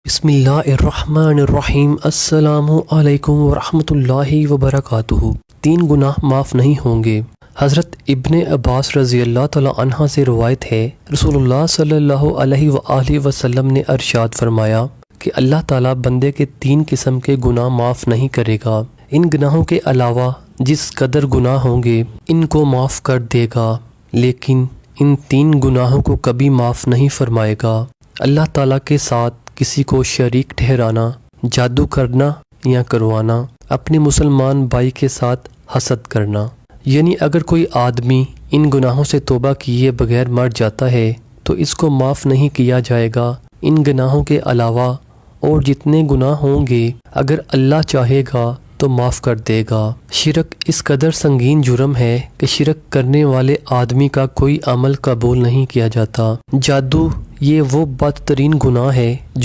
बिस्मिल्लाहिर्रहमानिर्रहीम। अस्सलामु अलैकुम वरहमतुल्लाहि वबरकातुहू। 3 गुनाह माफ़ नहीं होंगे। हज़रत इब्ने अब्बास रज़ी अल्लाह तआला अन्हा से रवायत है, रसूलुल्लाह सल्लल्लाहु अलैहि वसल्लम ने अरशाद फरमाया कि अल्लाह ताला बंदे के 3 किस्म के गुनाह माफ़ नहीं करेगा। इन गुनाहों के अलावा जिस कदर गुनाह होंगे इनको माफ़ कर देगा, लेकिन इन 3 गुनाहों को कभी माफ़ नहीं फरमाएगा। अल्लाह ताला के साथ किसी को शरीक ठहराना, जादू करना या करवाना, अपने मुसलमान भाई के साथ हसद करना। यानी अगर कोई आदमी इन गुनाहों से तौबा किए बगैर मर जाता है तो इसको माफ़ नहीं किया जाएगा। इन गुनाहों के अलावा और जितने गुनाह होंगे अगर अल्लाह चाहेगा तो माफ़ कर देगा। शिरक इस कदर संगीन जुर्म है कि शिरक करने वाले आदमी का कोई अमल कबूल नहीं किया जाता। जादू ये वो बदतरीन गुनाह है जो